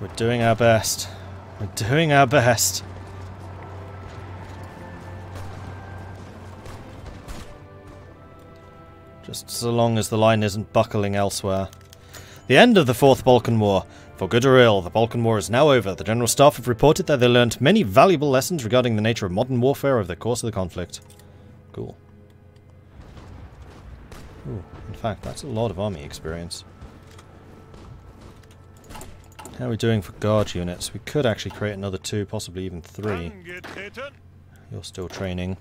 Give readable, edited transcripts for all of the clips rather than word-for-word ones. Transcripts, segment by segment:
We're doing our best. We're doing our best. Just so long as the line isn't buckling elsewhere. The end of the Fourth Balkan War. For good or ill, the Balkan War is now over. The General Staff have reported that they learned many valuable lessons regarding the nature of modern warfare over the course of the conflict. Cool. Ooh, in fact, that's a lot of army experience. How are we doing for guard units? We could actually create another 2, possibly even 3. You're still training.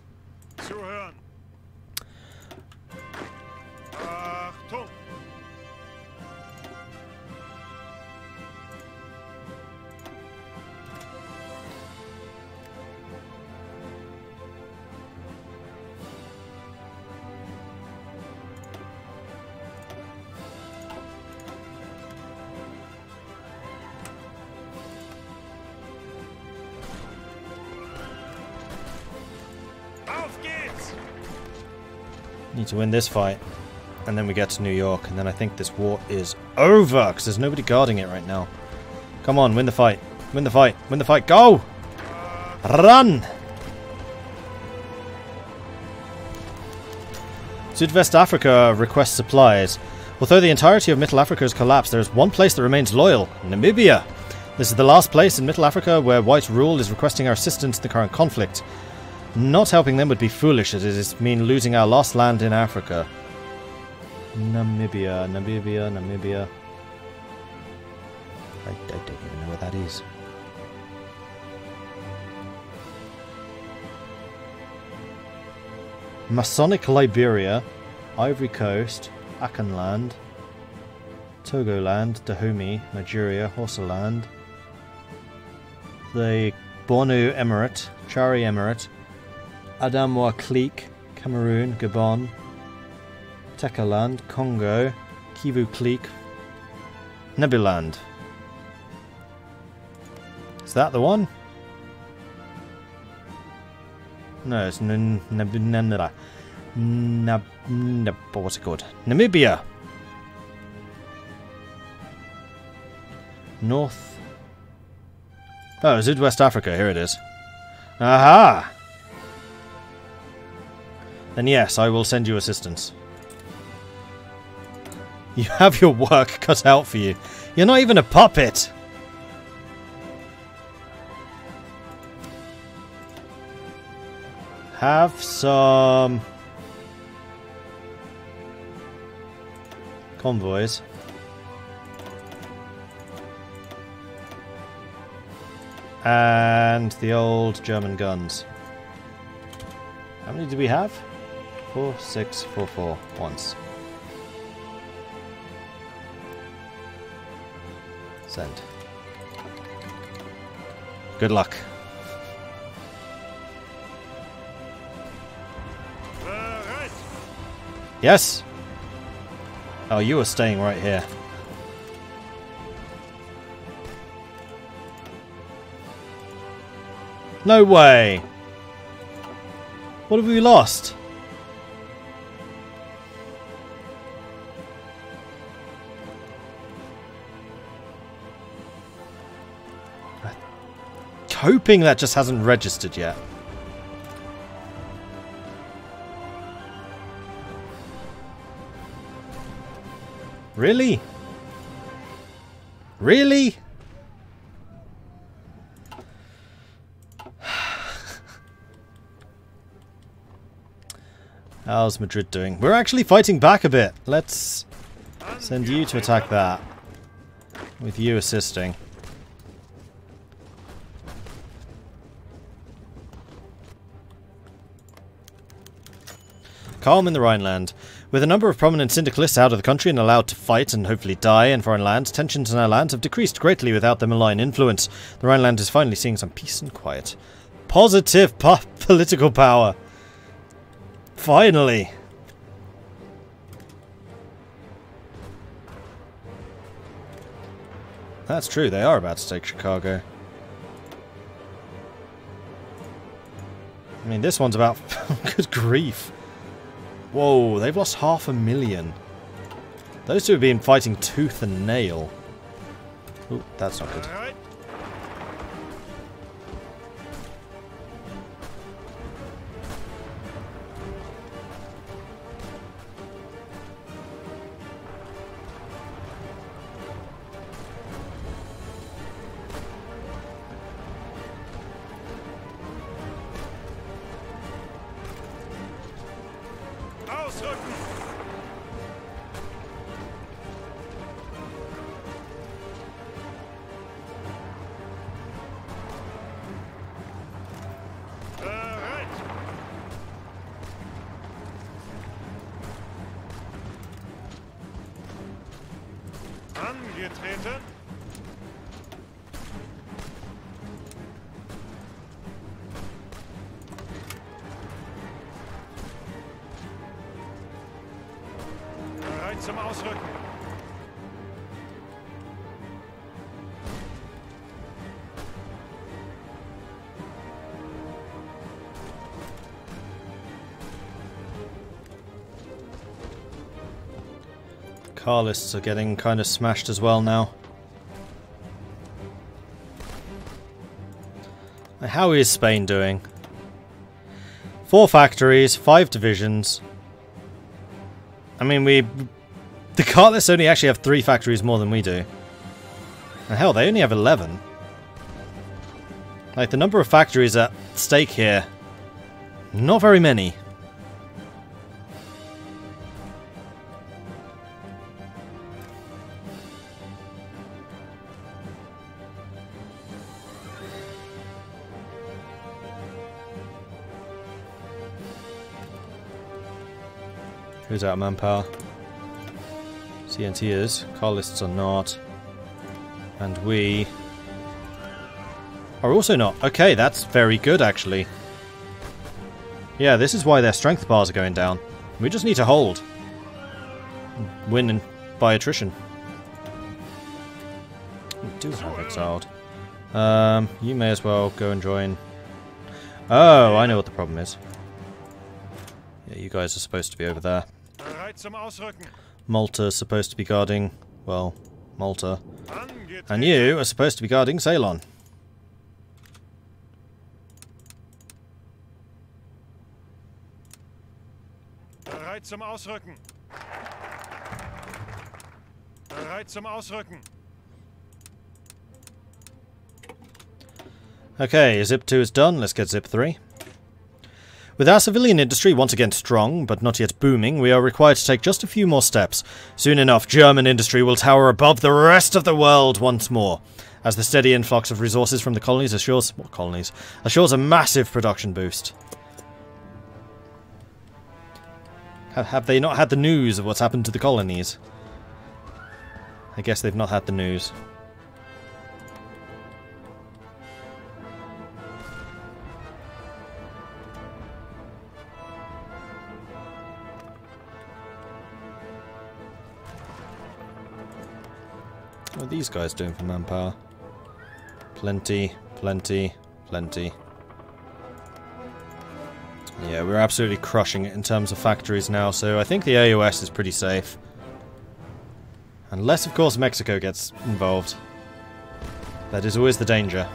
Need to win this fight, and then we get to New York, and then I think this war is over, because there's nobody guarding it right now. Come on, win the fight. Win the fight. Win the fight. Go! Run! Southwest Africa requests supplies. Although the entirety of Middle Africa has collapsed, there is one place that remains loyal. Namibia. This is the last place in Middle Africa where white rule is requesting our assistance in the current conflict. Not helping them would be foolish, as it is mean losing our lost land in Africa. Namibia, Namibia, Namibia. I don't even know where that is. Masonic Liberia, Ivory Coast, Akanland, Togoland, Dahomey, Nigeria, Horsaland, the Bornu Emirate, Chari Emirate, Adamwa Clique, Cameroon, Gabon, Tekaland, Congo, Kivu Clique, Nebuland. Is that the one? No, it's what's it called? Namibia. North. Oh, Southwest Africa. Here it is. Aha! Then yes, I will send you assistance. You have your work cut out for you. You're not even a puppet! Have some convoys. And the old German guns. How many do we have? 4, 6, 4, 4. Once. Send. Good luck. Yes! Oh, you are staying right here. No way! What have we lost? Hoping that just hasn't registered yet. Really? Really? How's Madrid doing? We're actually fighting back a bit. Let's send you to attack that. With you assisting. Calm in the Rhineland. With a number of prominent syndicalists out of the country and allowed to fight and hopefully die in foreign lands, tensions in our lands have decreased greatly without their malign influence. The Rhineland is finally seeing some peace and quiet. Positive political power. Finally. That's true, they are about to take Chicago. I mean, this one's about... Good grief. Whoa, they've lost 500,000. Those two have been fighting tooth and nail. Ooh, that's not good. Angetreten. Bereit zum Ausrücken. Car lists are getting kind of smashed as well now. How is Spain doing? 4 factories, 5 divisions. I mean, the car lists only actually have 3 factories more than we do. And hell, they only have 11. Like, the number of factories at stake here, not very many. Who's out of manpower? CNT is. Car lists are not. And we are also not. Okay, that's very good, actually. Yeah, this is why their strength bars are going down. We just need to hold. Win by attrition. We do have exiled. You may as well go and join. Oh, I know what the problem is. Yeah, you guys are supposed to be over there. Malta is supposed to be guarding, well, Malta. And you are supposed to be guarding Ceylon. Bereit zum Ausrücken. Bereit zum Ausrücken. Okay, Zip 2 is done, let's get Zip 3. With our civilian industry once again strong, but not yet booming, we are required to take just a few more steps. Soon enough, German industry will tower above the rest of the world once more, as the steady influx of resources from the colonies assures a massive production boost. Have they not had the news of what's happened to the colonies? I guess they've not had the news. What are these guys doing for manpower? Plenty, plenty, plenty. Yeah, we're absolutely crushing it in terms of factories now, so I think the AOS is pretty safe. Unless, of course, Mexico gets involved. That is always the danger.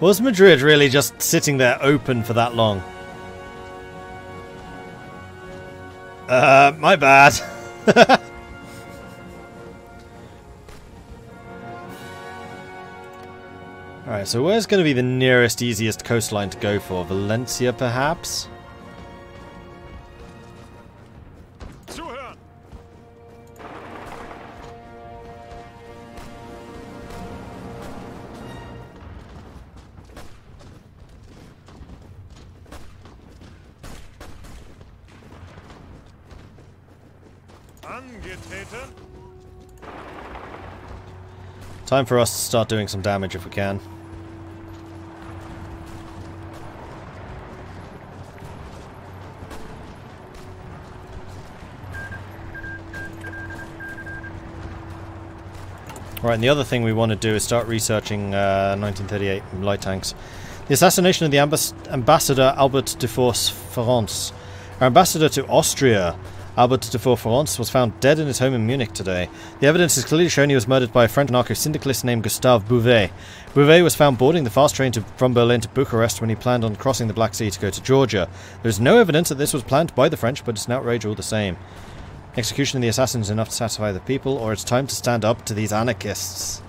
Was Madrid really just sitting there open for that long? My bad. Alright, so where's going to be the nearest, easiest coastline to go for? Valencia, perhaps? Time for us to start doing some damage if we can. Right, and the other thing we want to do is start researching 1938 light tanks. The assassination of the ambassador Albert de Force-France. Our ambassador to Austria, Albert de Force-France, was found dead in his home in Munich today. The evidence has clearly shown he was murdered by a French anarcho-syndicalist named Gustave Bouvet. Bouvet was found boarding the fast train from Berlin to Bucharest when he planned on crossing the Black Sea to go to Georgia. There is no evidence that this was planned by the French, but it's an outrage all the same. Execution of the assassin is enough to satisfy the people, or it's time to stand up to these anarchists.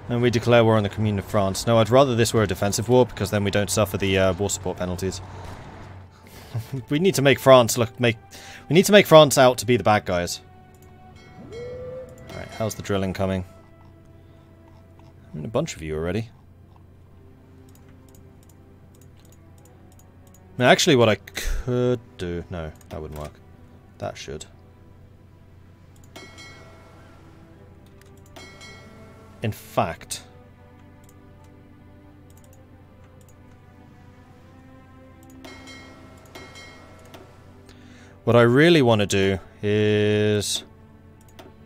And we declare war on the Commune of France. No, I'd rather this were a defensive war, because then we don't suffer the war support penalties. We need to make France we need to make France out to be the bad guys. Alright, how's the drilling coming? I mean, a bunch of you already. Now, actually, what I could do... No, that wouldn't work. That should. In fact... What I really want to do is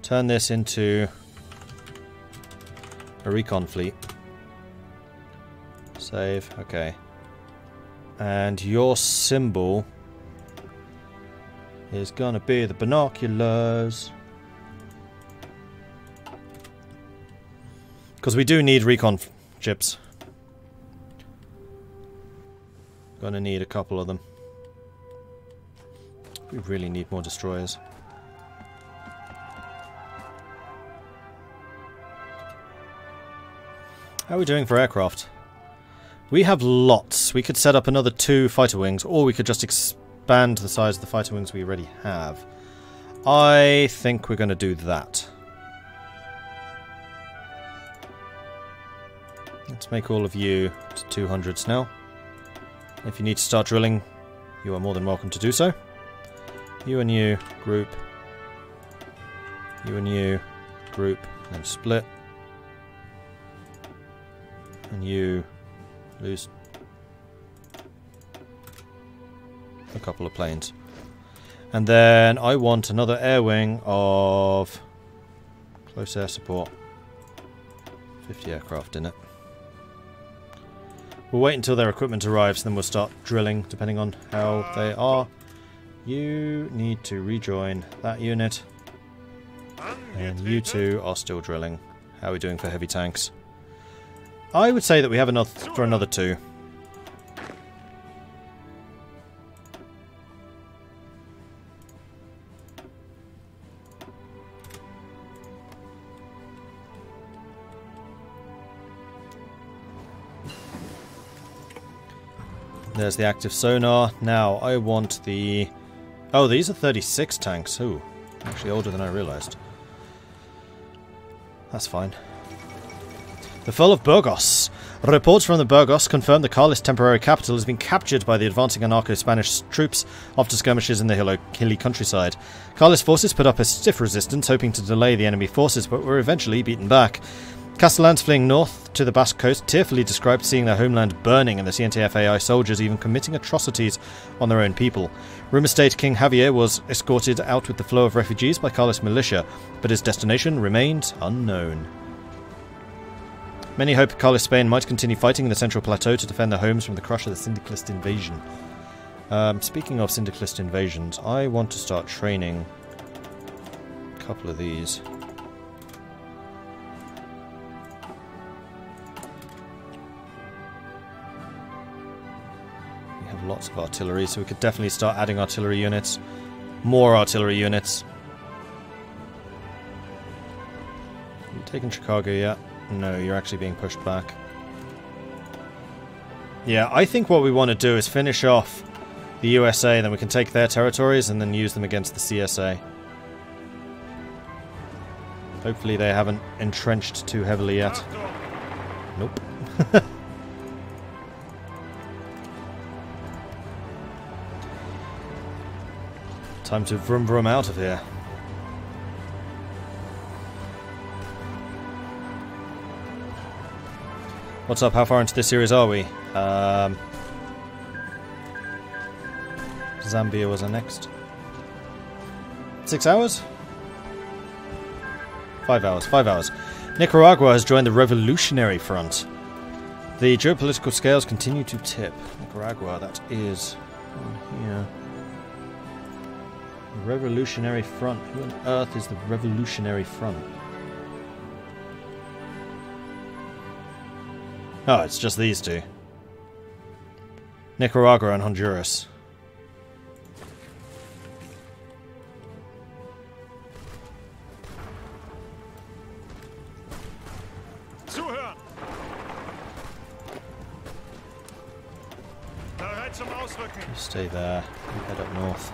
turn this into a recon fleet. Save, okay. And your symbol is gonna be the binoculars. Because we do need recon ships. Gonna need a couple of them. We really need more destroyers. How are we doing for aircraft? We have lots. We could set up another 2 fighter wings, or we could just expand the size of the fighter wings we already have. I think we're going to do that. Let's make all of you to 200s now. If you need to start drilling, you are more than welcome to do so. You and you, group. You and you, group, and split. And you lose a couple of planes. And then I want another air wing of close air support. 50 aircraft in it. We'll wait until their equipment arrives, then we'll start drilling, depending on how they are. You need to rejoin that unit. And you two are still drilling. How are we doing for heavy tanks? I would say that we have enough for another 2. There's the active sonar. Now, I want the... Oh, these are 36 tanks. Ooh, actually older than I realised. That's fine. The fall of Burgos. Reports from the Burgos confirm the Carlist temporary capital has been captured by the advancing anarcho-Spanish troops after skirmishes in the hilly countryside. Carlist forces put up a stiff resistance, hoping to delay the enemy forces, but were eventually beaten back. Castellans fleeing north to the Basque coast tearfully described seeing their homeland burning and the CNTF-AI soldiers even committing atrocities on their own people. Rumours state King Javier was escorted out with the flow of refugees by Carlist militia, but his destination remained unknown. Many hope Carlist Spain might continue fighting in the Central Plateau to defend their homes from the crush of the Syndicalist invasion. Speaking of Syndicalist invasions, I want to start training a couple of these. We have lots of artillery, so we could definitely start adding artillery units. More artillery units. Have you taken Chicago yet? No, you're actually being pushed back. Yeah, I think what we want to do is finish off the USA, then we can take their territories and then use them against the CSA. Hopefully they haven't entrenched too heavily yet. Nope. Time to vroom vroom out of here. What's up? How far into this series are we? Zambia was our next. 6 hours? 5 hours. 5 hours. Nicaragua has joined the Revolutionary Front. The geopolitical scales continue to tip. Nicaragua, that is on here. Revolutionary Front. Who on earth is the Revolutionary Front? Oh, it's just these two. Nicaragua and Honduras. Bereit zum Ausrücken. You stay there. You head up north.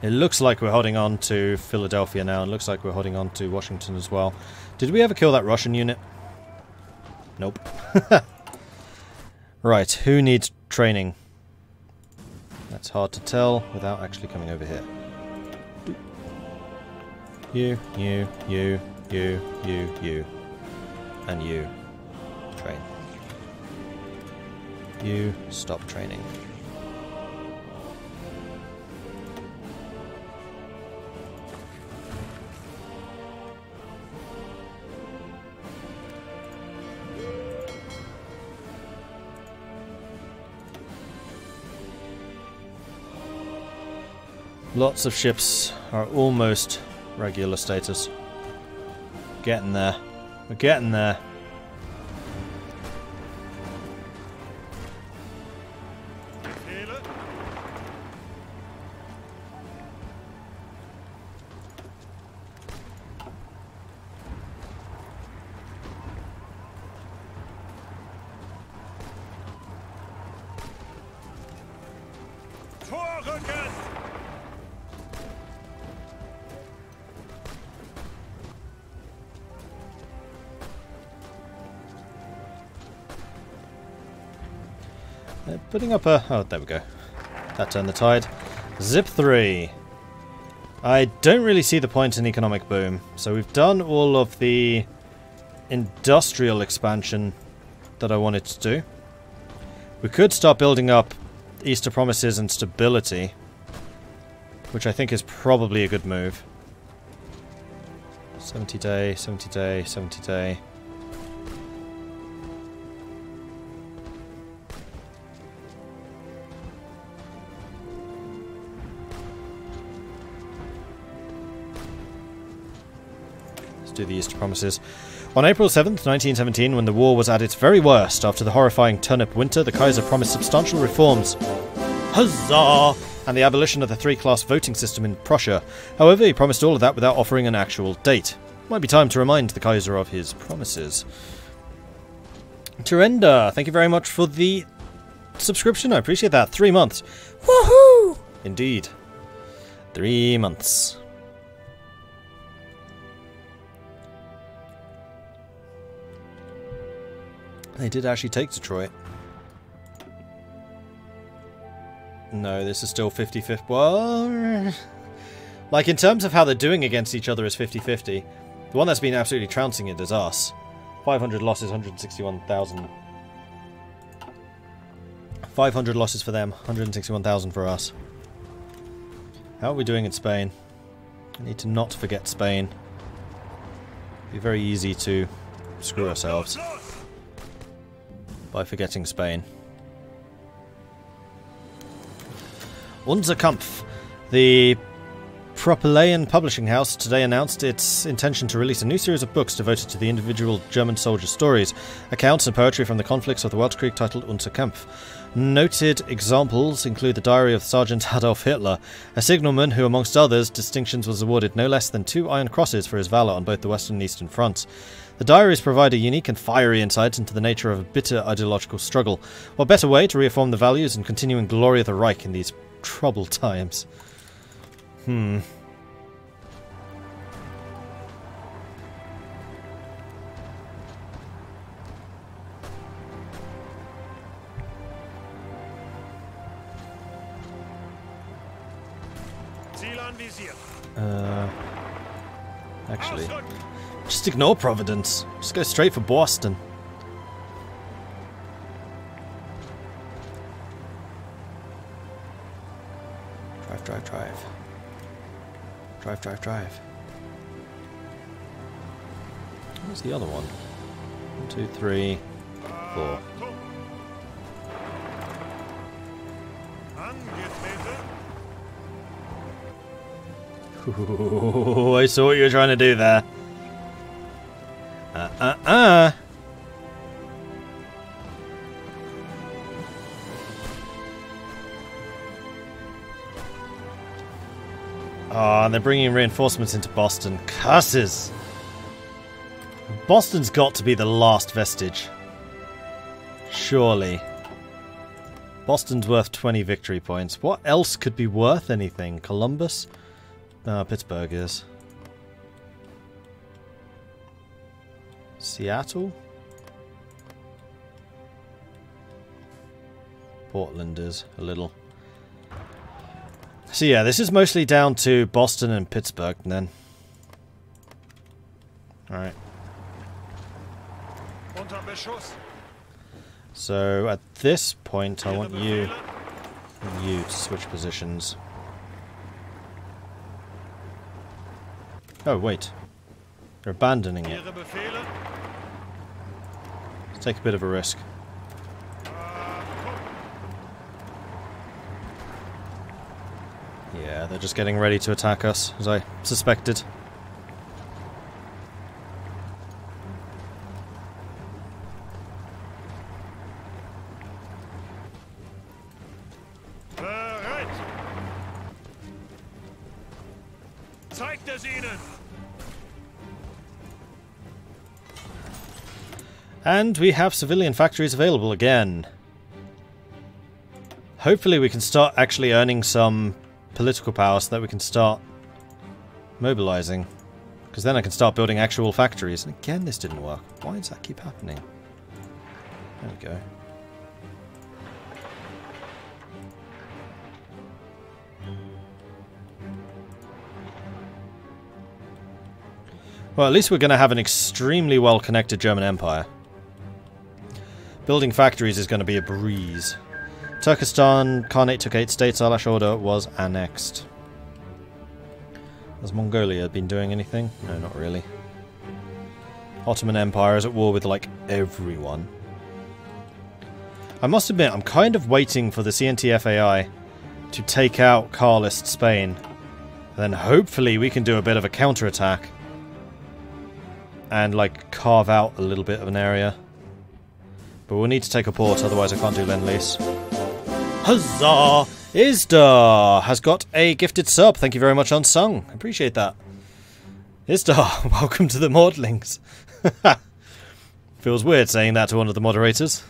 It looks like we're holding on to Philadelphia now. It looks like we're holding on to Washington as well. Did we ever kill that Russian unit? Nope. Right, who needs training? That's hard to tell without actually coming over here. You. And you. Train. You stop training. Lots of ships are almost regular status. Getting there. We're getting there. Befehle. Vorrücken! They're putting up a... Oh, there we go. That turned the tide. Zip 3. I don't really see the point in economic boom. So we've done all of the industrial expansion that I wanted to do. We could start building up Easter promises and stability, which I think is probably a good move. 70 day, 70 day, 70 day. Do the Easter promises. On April 7th, 1917, when the war was at its very worst after the horrifying turnip winter, the Kaiser promised substantial reforms. Huzzah! And the abolition of the three-class voting system in Prussia. However, he promised all of that without offering an actual date. Might be time to remind the Kaiser of his promises. Turenda, thank you very much for the subscription. I appreciate that. 3 months. Woohoo! Indeed. 3 months. They did actually take Detroit. No, this is still 50-50. Well, like in terms of how they're doing against each other is 50-50. The one that's been absolutely trouncing it is us. 500 losses, 161,000. 500 losses for them, 161,000 for us. How are we doing in Spain? I need to not forget Spain. It'd be very easy to screw ourselves by forgetting Spain. Unser Kampf. The Propylaean publishing house today announced its intention to release a new series of books devoted to the individual German soldier stories, accounts and poetry from the conflicts of the Weltkrieg titled Unser Kampf. Noted examples include the diary of Sergeant Adolf Hitler, a signalman who, amongst others distinctions, was awarded no less than 2 Iron Crosses for his valour on both the Western and Eastern fronts. The diaries provide a unique and fiery insight into the nature of a bitter ideological struggle. What better way to reaffirm the values and continuing glory of the Reich in these troubled times? Ziel anvisiert. Actually, just ignore Providence. Just go straight for Boston. Drive, drive, drive. Drive, drive, drive. Where's the other one? 1, 2, 3, 4. Ooh, I saw what you were trying to do there. Oh, and they're bringing reinforcements into Boston. Curses! Boston's got to be the last vestige. Surely. Boston's worth 20 victory points. What else could be worth anything? Columbus? No, Pittsburgh is. Seattle? Portland is a little. So yeah, this is mostly down to Boston and Pittsburgh then. Alright. So at this point I want you to switch positions. Oh wait. They're abandoning it. Let's take a bit of a risk. Yeah, they're just getting ready to attack us, as I suspected. And we have civilian factories available again. Hopefully we can start actually earning some political power so that we can start mobilizing. Because then I can start building actual factories. And again, this didn't work. Why does that keep happening? There we go. Well, at least we're going to have an extremely well-connected German Empire. Building factories is going to be a breeze. Turkestan, Khanate took 8 states, Alash Order was annexed. Has Mongolia been doing anything? No, not really. Ottoman Empire is at war with, like, everyone. I must admit, I'm kind of waiting for the CNTFAI to take out Carlist Spain. And then hopefully we can do a bit of a counterattack. And, like, carve out a little bit of an area. But we'll need to take a port, otherwise I can't do Lend-Lease. Huzzah! Isdar has got a gifted sub. Thank you very much, Unsung. Appreciate that. Isdar, welcome to the Maudlings. Feels weird saying that to one of the moderators.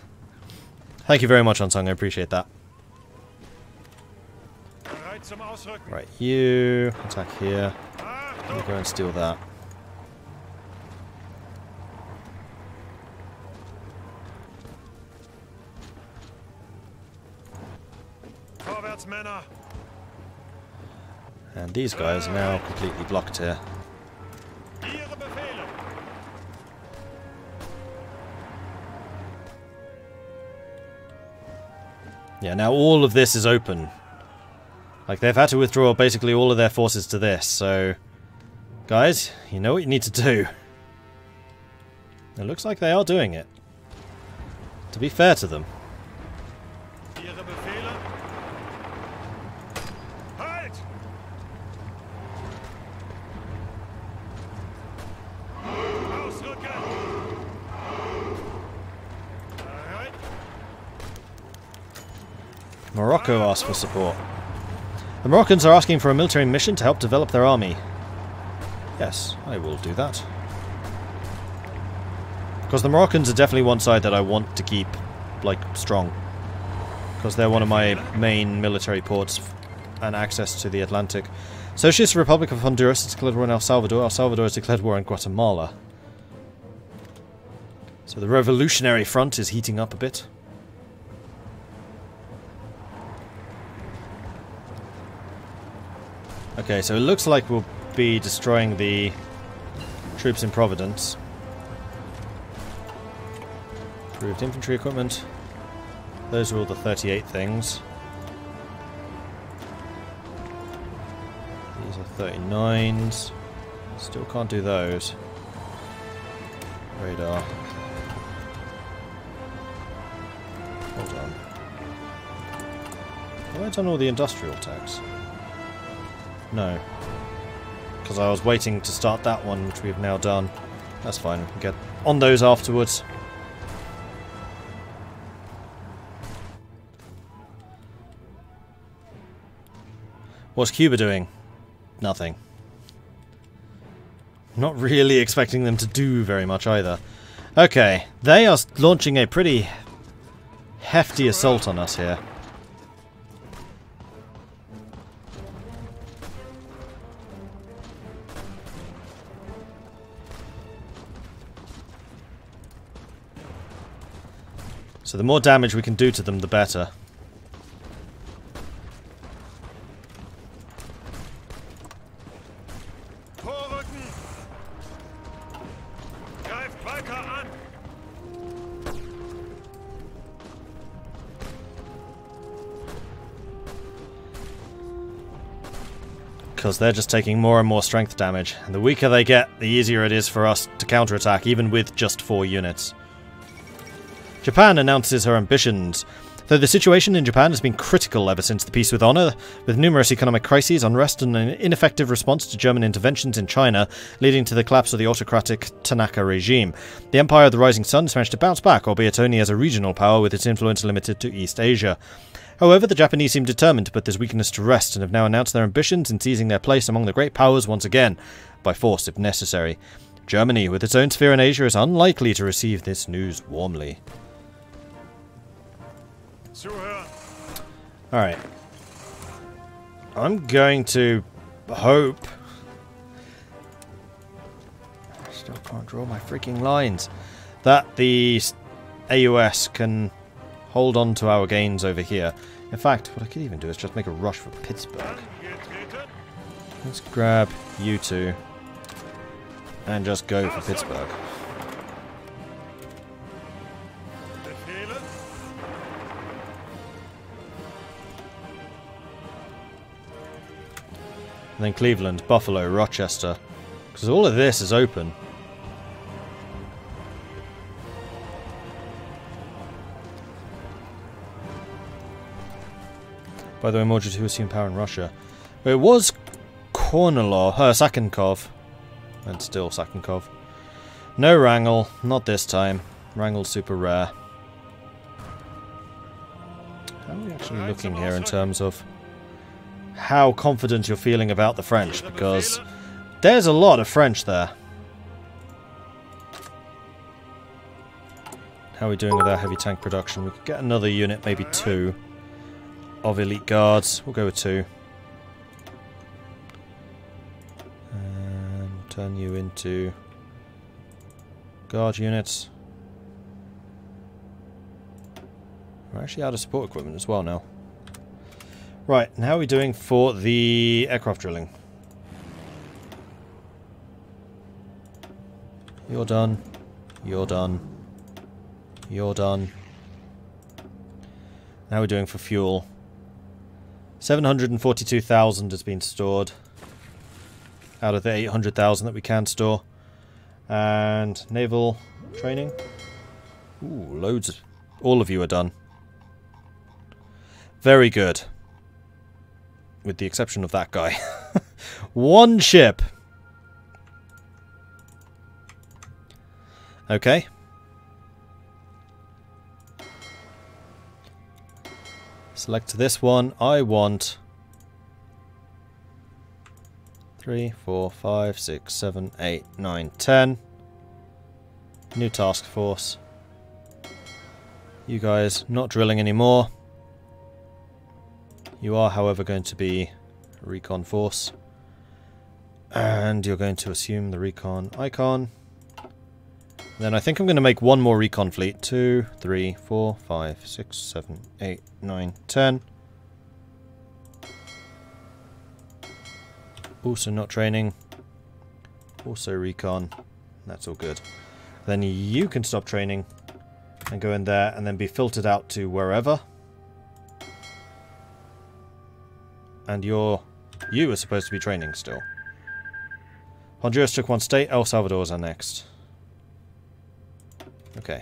Thank you very much, Unsung. I appreciate that. Right, you attack here. You go and steal that. And these guys are now completely blocked here. Yeah, now all of this is open. Like, they've had to withdraw basically all of their forces to this, so... Guys, you know what you need to do. It looks like they are doing it. To be fair to them. Morocco asked for support. The Moroccans are asking for a military mission to help develop their army. Yes, I will do that. Because the Moroccans are definitely one side that I want to keep, like, strong. Because they're one of my main military ports and access to the Atlantic. Socialist Republic of Honduras has declared war on El Salvador. El Salvador has declared war on Guatemala. So the Revolutionary Front is heating up a bit. Okay, so it looks like we'll be destroying the troops in Providence. Improved infantry equipment. Those are all the 38 things. These are 39s. Still can't do those. Radar. Hold on. Have I done all the industrial attacks? No. Because I was waiting to start that one, which we've now done. That's fine, we can get on those afterwards. What's Cuba doing? Nothing. Not really expecting them to do very much either. Okay, they are launching a pretty hefty assault on us here. So the more damage we can do to them, the better. Vorrücken! Greift weiter an! Because they're just taking more and more strength damage. And the weaker they get, the easier it is for us to counterattack, even with just 4 units. Japan announces her ambitions. Though the situation in Japan has been critical ever since the peace with honour, with numerous economic crises, unrest and an ineffective response to German interventions in China, leading to the collapse of the autocratic Tanaka regime. The Empire of the Rising Sun has managed to bounce back, albeit only as a regional power, with its influence limited to East Asia. However, the Japanese seem determined to put this weakness to rest and have now announced their ambitions in seizing their place among the great powers once again, by force if necessary. Germany, with its own sphere in Asia, is unlikely to receive this news warmly. Alright. I'm going to hope... I still can't draw my freaking lines. That the AUS can hold on to our gains over here. In fact, what I could even do is just make a rush for Pittsburgh. Let's grab you two and just go for Pittsburgh. And then Cleveland, Buffalo, Rochester. Because all of this is open. By the way, Mordred, who assumed power in Russia? But it was Sakinkov. And still Sakinkov. No Wrangel, not this time. Wrangel's super rare. How are we actually looking here in terms of how confident you're feeling about the French? Because there's a lot of French there. How are we doing with our heavy tank production? We could get another unit, maybe 2. Of elite guards. We'll go with 2. And turn you into guard units. We're actually out of support equipment as well now. Right, and how are we doing for the aircraft drilling? You're done. You're done. You're done. How are we doing for fuel? 742,000 has been stored out of the 800,000 that we can store. And naval training. Ooh, loads. All of you are done. Very good. With the exception of that guy. 1 ship. Okay. Select this one. I want 3, 4, 5, 6, 7, 8, 9, 10. New task force. You guys not drilling anymore. You are, however, going to be a recon force. And you're going to assume the recon icon. Then I think I'm going to make 1 more recon fleet. 2, 3, 4, 5, 6, 7, 8, 9, 10. Also not training. Also recon. That's all good. Then you can stop training and go in there and then be filtered out to wherever. And you are supposed to be training still. Honduras took 1 state. El Salvador is our next. Okay.